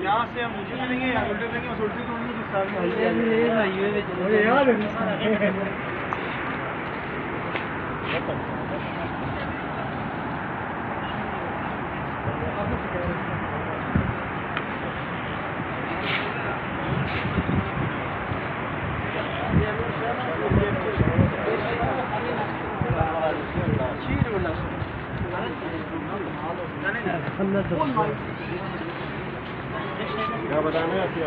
यहाँ से हम नीचे चलेंगे या उल्टे चलेंगे और उल्टे तोड़ने की साथ में हाईवे में यार Ya, aber dann hört ihr,